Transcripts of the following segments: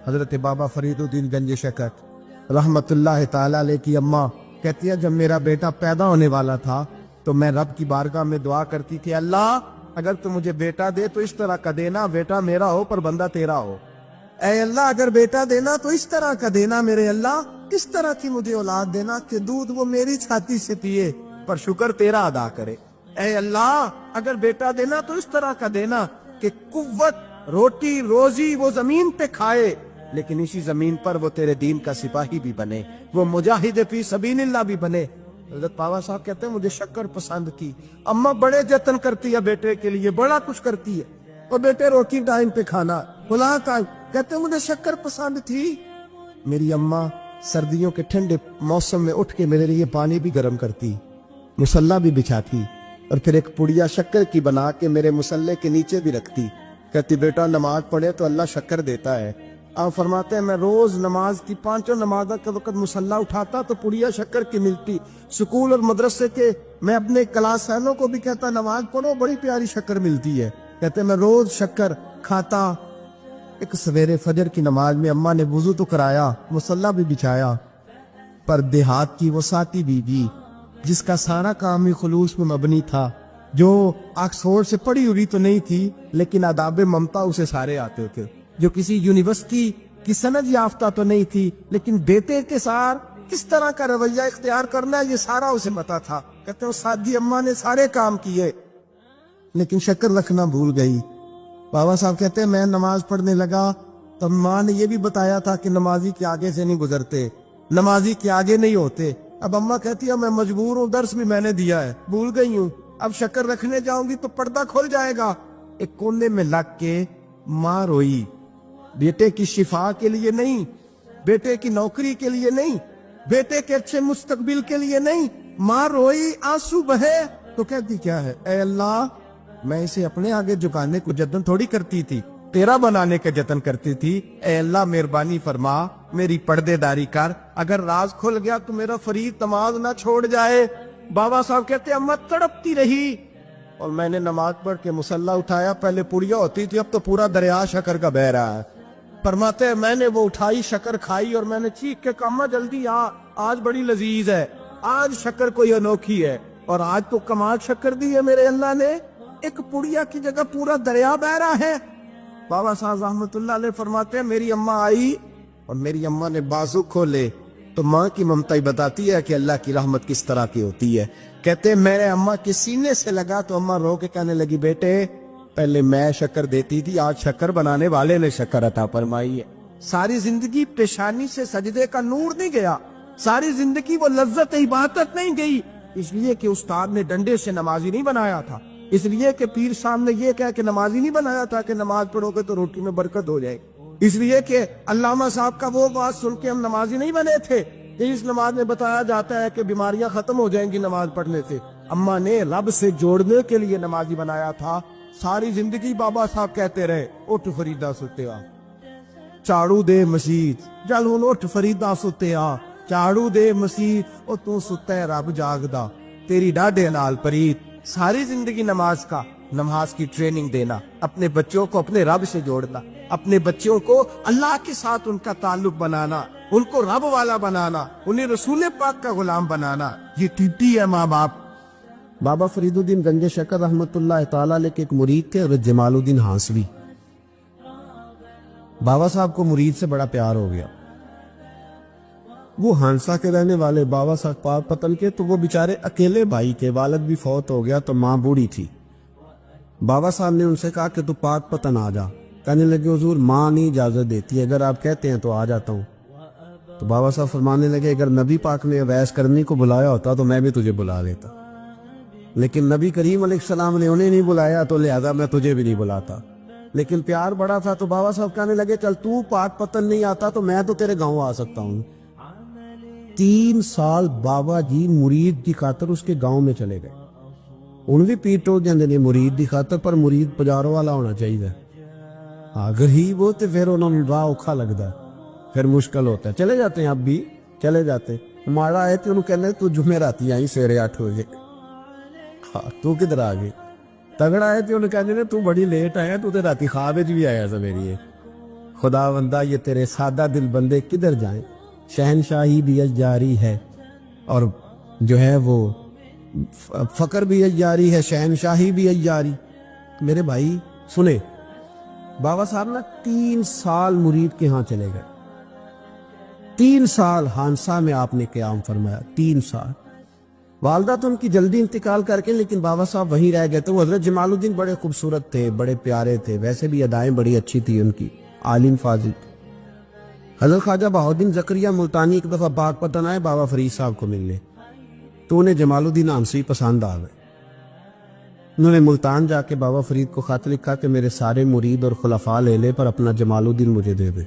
حضرت بابا فرید الدین گنج شکر رحمت اللہ تعالی علیہ کی اماں کہتی ہے جب میرا بیٹا پیدا ہونے والا تھا تو میں رب کی بارگاہ میں دعا کرتی تھی، اللہ اگر تو مجھے بیٹا دے تو اس طرح کا دینا بیٹا میرا ہو پر بندہ تیرا ہو، اے اللہ اگر بیٹا دینا تو اس طرح کا دینا میرے اللہ، کس طرح کی مجھے اولاد دینا کہ دودھ وہ میری چھاتی سے پیے پر شکر تیرا ادا کرے، اے اللہ اگر بیٹا دینا تو اس طرح کا دینا کہ قوت روٹی روزی وہ زمین پہ کھائے لیکن اسی زمین پر وہ تیرے دین کا سپاہی بھی بنے، وہ مجاہد فی سبیل اللہ بھی بنے۔ حضرت بابا صاحب کہتے ہیں مجھے شکر پسند تھی، اماں بڑے جتن کرتی ہے بیٹے کے لیے، بڑا کچھ کرتی ہے، اور بیٹے روٹی ٹائم پہ کھانا کھلا کا، کہتے ہیں مجھے شکر پسند تھی۔ میری اماں سردیوں کے ٹھنڈے موسم میں اٹھ کے میرے لیے پانی بھی گرم کرتی، مصلی بھی بچھاتی، اور پھر ایک پڑیا شکر کی بنا کے میرے مصلی کے نیچے بھی رکھتی، کہتی بیٹا نماز پڑھے تو اللہ شکر دیتا ہے۔ آپ فرماتے ہیں میں روز نماز کی پانچوں نمازوں کے وقت مصلی اٹھاتا تو پڑیا شکر کی ملتی، سکول اور مدرسے کے میں اپنے کلاس فیلوں کو بھی کہتا نماز پڑھو بڑی پیاری شکر ملتی ہے، کہتے میں روز شکر کھاتا۔ ایک سویرے فجر کی نماز میں اماں نے وضو تو کرایا، مصلی بھی بچھایا، پر دیہات کی وہ ساتھی بیوی جس کا سارا کام ہی خلوص میں مبنی تھا، جو آکسفورڈ سے پڑھی ہوئی تو نہیں تھی لیکن آداب ممتا اسے سارے آتے تھے، جو کسی یونیورسٹی کی سند یافتہ تو نہیں تھی لیکن بیٹے کے ساتھ کس طرح کا رویہ اختیار کرنا ہے یہ سارا اسے پتا تھا۔ کہتے ہیں سادی اماں نے سارے کام کیے لیکن شکر رکھنا بھول گئی۔ بابا صاحب کہتے ہیں میں نماز پڑھنے لگا تو ماں نے یہ بھی بتایا تھا کہ نمازی کے آگے سے نہیں گزرتے، نمازی کے آگے نہیں ہوتے۔ اب اماں کہتی ہے میں مجبور ہوں، درس بھی میں نے دیا ہے، بھول گئی ہوں، اب شکر رکھنے جاؤں گی تو پردہ کھل جائے گا۔ ایک کونے میں لگ کے ماں روئی، بیٹے کی شفا کے لیے نہیں، بیٹے کی نوکری کے لیے نہیں، بیٹے کے اچھے مستقبل کے لیے نہیں، ماں روئی، آنسو بہے تو کہتی کیا ہے، اے اللہ میں اسے اپنے آگے جھکانے کو جتن تھوڑی کرتی تھی، تیرا بنانے کا جتن کرتی تھی، اے اللہ مہربانی فرما میری پردے داری کر، اگر راز کھل گیا تو میرا فرید نماز نہ چھوڑ جائے۔ بابا صاحب کہتے اماں تڑپتی رہی اور میں نے نماز پڑھ کے مصلی اٹھایا، پہلے پڑیا ہوتی تھی اب تو پورا دریا شکر کا بہ رہا ہے۔ فرماتے ہیں میں نے وہ اٹھائی شکر کھائی اور میں نے چیخ کے کہا اماں جلدی آ، آج بڑی لذیذ ہے، آج شکر کوئی انوکھی ہے، اور آج تو کمال شکر دی ہے میرے اللہ نے، ایک پڑیا کی جگہ پورا دریا بہ رہا ہے۔ بابا صاحب رحمت اللہ علیہ فرماتے ہیں میری اماں آئی اور میری اماں نے بازو کھولے تو ماں کی ممتا ہی بتاتی ہے کہ اللہ کی رحمت کس طرح کی ہوتی ہے۔ کہتے میرے اماں کے سینے سے لگا تو اماں رو کے کہنے لگی بیٹے پہلے میں شکر دیتی تھی، آج شکر بنانے والے نے شکر عطا فرمائی ہے۔ ساری زندگی پیشانی سے سجدے کا نور نہیں گیا، ساری زندگی وہ لذت عبادت نہیں گئی، اس لیے کہ استاد نے ڈنڈے سے نمازی نہیں بنایا تھا، اس لیے کہ پیر صاحب نے یہ کہا کہ نمازی نہیں بنایا تھا کہ نماز پڑھو گے تو روٹی میں برکت ہو جائے، اس لیے کہ علامہ صاحب کا وہ بات سن کے ہم نمازی نہیں بنے تھے کہ اس نماز میں بتایا جاتا ہے کہ بیماریاں ختم ہو جائیں گی نماز پڑھنے سے، اماں نے رب سے جوڑنے کے لیے نمازی بنایا تھا۔ ساری زندگی بابا صاحب کہتے رہے اٹھ فریدا ستیا چاڑو دے مسیت، چل ہن اٹھ فریدا ستیا چاڑو دے مسیت، او تو ستا ہے رب جاگدا تیری ڈاڈے نال پریت۔ ساری زندگی نماز کی ٹریننگ دینا، اپنے بچوں کو اپنے رب سے جوڑنا، اپنے بچوں کو اللہ کے ساتھ ان کا تعلق بنانا، ان کو رب والا بنانا، انہیں رسول پاک کا غلام بنانا، یہ ڈیوٹی ہے ماں باپ۔ بابا فرید الدین گنج شکر رحمت اللہ تعالی علیہ کے ایک مرید تھے حضرت جمال الدین ہانسوی۔ بابا صاحب کو مرید سے بڑا پیار ہو گیا، وہ ہانسا کے رہنے والے بابا صاحب پاک پتن کے، تو وہ بیچارے اکیلے بھائی کے، والد بھی فوت ہو گیا تو ماں بوڑھی تھی۔ بابا صاحب نے ان سے کہا کہ تو پاک پتن آ جا، کہنے لگے حضور ماں نہیں اجازت دیتی، اگر آپ کہتے ہیں تو آ جاتا ہوں۔ تو بابا صاحب فرمانے لگے اگر نبی پاک نے اویس کرنی کو بلایا ہوتا تو میں بھی تجھے بلا لیتا، لیکن نبی کریم علیہ السلام نے انہیں نہیں بلایا تو لہذا میں تجھے بھی نہیں بلاتا، لیکن پیار بڑا تھا تو بابا صاحب کہنے لگے چل تو پاک پتن نہیں آتا تو میں تو تیرے گاؤں آ سکتا ہوں۔ 3 سال بابا جی مرید کی خاطر اس کے گاؤں میں چلے گئے، ان بھی پیٹ ہو جاندے نے مرید دی خاطر، پر مرید پجاروں والا ہونا چاہیے، اگر ہی وہ تو پھر انہوں نے راہ اوکھا لگتا ہے، پھر مشکل ہوتا ہے۔ چلے جاتے ہیں اب بھی چلے جاتے، ہمارا آئے تھے انہوں کہنے تو جمعراتی آئی سویرے 8 بجے، تو کدھر آ گئی تگڑا آئے تھے انہوں کہنے تو بڑی لیٹ آیا، تو تے راتی خواب بھی آیا سویری خدا بندہ یہ تیرے سادہ دل بندے کدھر جائیں، شہنشاہی بھی اج جاری ہے اور جو ہے وہ فقر بھی اج جاری ہے، شہنشاہی بھی اج جاری۔ میرے بھائی سنے، بابا صاحب نا 3 سال مرید کے ہاں چلے گئے، 3 سال ہانسا میں آپ نے قیام فرمایا، 3 سال۔ والدہ تو ان کی جلدی انتقال کر کے، لیکن بابا صاحب وہیں رہ گئے تھے۔ وہ حضرت جمال الدین بڑے خوبصورت تھے، بڑے پیارے تھے، ویسے بھی ادائیں بڑی اچھی تھی ان کی، عالم فاضل۔ حضرت خواجہ بہاؤالدین زکریا ملتانی ایک دفعہ باغ پتن آئے بابا فرید صاحب کو ملنے، تو انہیں جمال الدین آنسوی پسند آ گئے۔ انہوں نے ملتان جا کے بابا فرید کو خط لکھا کہ میرے سارے مرید اور خلفاء لے لے، پر اپنا جمال الدین مجھے دے دے۔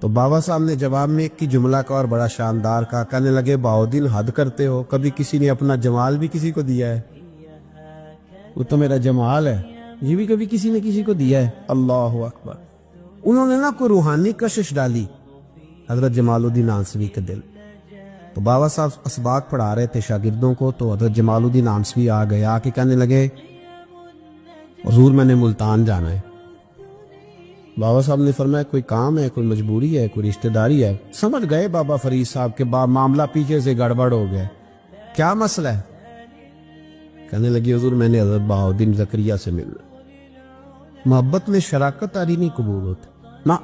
تو بابا صاحب نے جواب میں ایک کی جملہ کا اور بڑا شاندار کہا، کہنے لگے بہاؤالدین حد کرتے ہو، کبھی کسی نے اپنا جمال بھی کسی کو دیا ہے؟ وہ تو میرا جمال ہے، یہ بھی کبھی کسی نے کسی کو دیا ہے؟ اللہ اکبر۔ انہوں نے نا کوئی روحانی کشش ڈالی حضرت جمال الدین آنسوی کے دل۔ تو بابا صاحب اسباق پڑھا رہے تھے شاگردوں کو، تو حضرت جمال الدین آنسوی آ گئے، آ کے کہنے لگے حضور میں نے ملتان جانا ہے۔ بابا صاحب نے فرمایا کوئی کام ہے، کوئی مجبوری ہے، کوئی رشتہ داری ہے؟ سمجھ گئے بابا فرید صاحب کے معاملہ پیچھے سے گڑبڑ ہو گیا، کیا مسئلہ ہے؟ کہنے لگی حضور میں نے حضرت بہاؤالدین زکریا سے ملنا۔ محبت میں شراکت داری نہیں قبول ہوتی نا،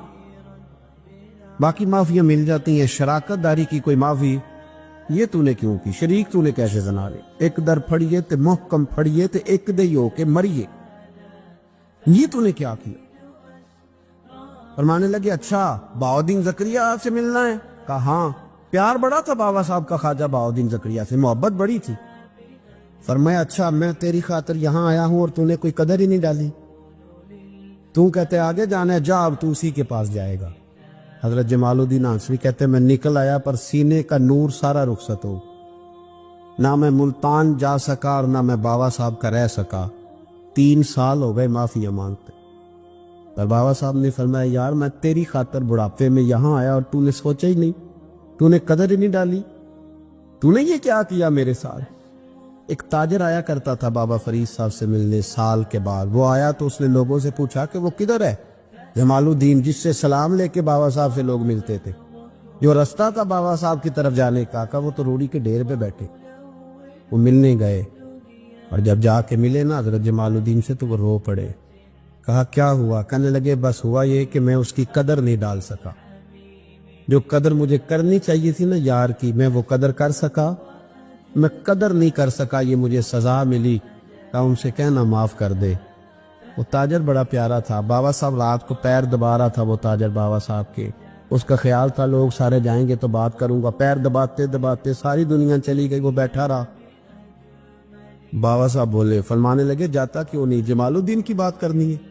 باقی معافیاں مل جاتی ہیں، شراکت داری کی کوئی معافی یہ تو نے کیوں کی؟ شریک تو نے کیسے بنا لے؟ ایک در پھڑیے تے محکم پھڑیے تے ایک دے ہو کے مریے، یہ تو نے کیا کیا؟ فرمانے لگے اچھا بہاؤالدین زکریا آپ سے ملنا ہے؟ کہا ہاں۔ پیار بڑا تھا بابا صاحب کا خواجہ بہاؤالدین زکریا سے، محبت بڑی تھی۔ فرمایا اچھا میں تیری خاطر یہاں آیا ہوں اور تو نے کوئی قدر ہی نہیں ڈالی، تو کہتے آگے جانا ہے، جا اب تو اسی کے پاس جائے گا۔ حضرت جمال الدین آنسوی کہتے میں نکل آیا پر سینے کا نور سارا رخصت ہو، نہ میں ملتان جا سکا اور نہ میں بابا صاحب کا رہ سکا، 3 سال ہو گئے معافیاں مانگتے۔ پر بابا صاحب نے فرمایا یار میں تیری خاطر بڑھاپے میں یہاں آیا اور تو نے سوچا ہی نہیں، تو نے قدر ہی نہیں ڈالی، تو نے یہ کیا کیا میرے ساتھ؟ ایک تاجر آیا کرتا تھا بابا فرید صاحب سے ملنے سال کے بعد، وہ آیا تو اس نے لوگوں سے پوچھا کہ وہ کدھر ہے؟ جمال الدین جس سے سلام لے کے بابا صاحب سے لوگ ملتے تھے، جو رستہ تھا بابا صاحب کی طرف جانے کا، کہا وہ تو روڑی کے ڈھیر پہ بیٹھے۔ وہ ملنے گئے اور جب جا کے ملے نا حضرت جمال الدین سے تو وہ رو پڑے۔ کہا کیا ہوا؟ کہنے لگے بس ہوا یہ کہ میں اس کی قدر نہیں ڈال سکا، جو قدر مجھے کرنی چاہیے تھی نا یار کی، میں وہ قدر کر سکا، میں قدر نہیں کر سکا، یہ مجھے سزا ملی۔ کہا ان سے کہنا معاف کر دے۔ وہ تاجر بڑا پیارا تھا، بابا صاحب رات کو پیر دبا رہا تھا وہ تاجر بابا صاحب کے، اس کا خیال تھا لوگ سارے جائیں گے تو بات کروں گا، پیر دباتے دباتے ساری دنیا چلی گئی، وہ بیٹھا رہا۔ بابا صاحب بولے، فرمانے لگے جاتا کیوں نہیں؟ جمال الدین کی بات کرنی ہے،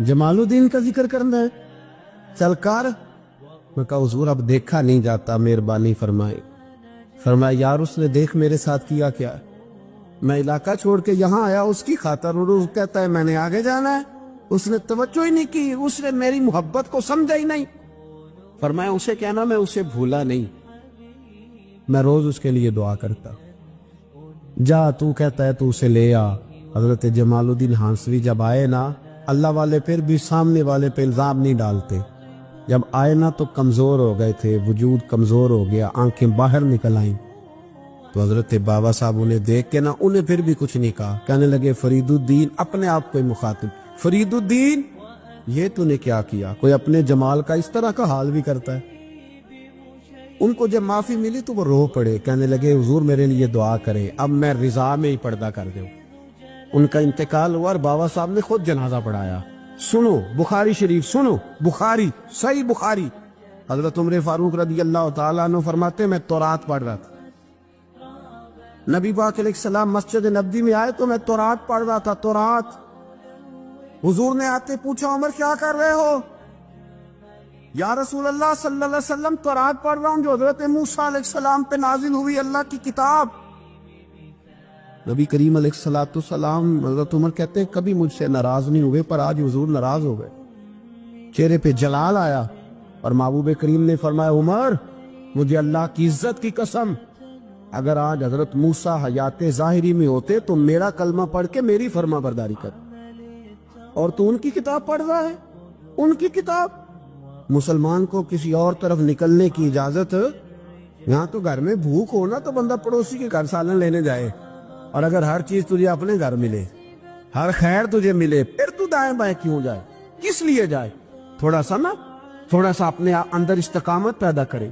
جمال الدین کا ذکر کرنا ہے، چل کر۔ میں کہا حضور اب دیکھا نہیں جاتا، مہربانی فرمائے۔ فرمایا یار اس نے دیکھ میرے ساتھ کیا کیا، میں علاقہ چھوڑ کے یہاں آیا اس کی خاطر، اور وہ کہتا ہے میں نے آگے جانا ہے، اس نے توجہ ہی نہیں کی، اس نے میری محبت کو سمجھا ہی نہیں۔ فرمایا اسے کہنا میں اسے بھولا نہیں، میں روز اس کے لیے دعا کرتا۔ جا تو کہتا ہے تو اسے لے آ۔ حضرت جمال الدین آنسوی جب آئے نا، اللہ والے پھر بھی سامنے والے پہ الزام نہیں ڈالتے، جب آئے نا تو کمزور ہو گئے تھے، وجود کمزور ہو گیا، آنکھیں باہر نکل آئیں۔ تو حضرت بابا صاحب انہیں دیکھ کے نا انہیں پھر بھی کچھ نہیں کہا، کہنے لگے فرید الدین، اپنے آپ کو ہی مخاطب، فرید الدین یہ تو نے کیا کیا؟ کوئی اپنے جمال کا اس طرح کا حال بھی کرتا ہے؟ ان کو جب معافی ملی تو وہ رو پڑے، کہنے لگے حضور میرے لیے دعا کریں، اب میں رضا میں ہی پردہ کر دوں۔ ان کا انتقال ہوا اور بابا صاحب نے خود جنازہ پڑھایا۔ سنو بخاری شریف، سنو بخاری، صحیح بخاری، حضرت عمر فاروق رضی اللہ تعالیٰ عنہ فرماتے میں تورات پڑھ رہا تھا، نبی پاک علیہ السلام مسجد نبوی میں آئے تو میں تورات پڑھ رہا تھا، تورات۔ حضور نے آتے پوچھا عمر کیا کر رہے ہو؟ یا رسول اللہ صلی اللہ علیہ وسلم تورات پڑھ رہا ہوں جو حضرت موسیٰ علیہ السلام پہ نازل ہوئی اللہ کی کتاب۔ نبی کریم علیہ السلام حضرت عمر کہتے ہیں کبھی مجھ سے ناراض نہیں ہوئے، پر آج حضور ناراض ہو گئے، چہرے پہ جلال آیا، اور محبوب کریم نے فرمایا عمر مجھے اللہ کی عزت کی قسم، اگر آج حضرت موسیٰ حیات ظاہری میں ہوتے تو میرا کلمہ پڑھ کے میری فرما برداری کر۔ اور تو ان کی کتاب پڑھ رہا ہے، ان کی کتاب۔ مسلمان کو کسی اور طرف نکلنے کی اجازت؟ یہاں تو گھر میں بھوک ہو نا تو بندہ پڑوسی کے گھر سالن لینے جائے، اور اگر ہر چیز تجھے اپنے گھر ملے، ہر خیر تجھے ملے، پھر تو دائیں بائیں کیوں جائے؟ کس لیے جائے؟ تھوڑا سا اپنے اندر استقامت پیدا کرے۔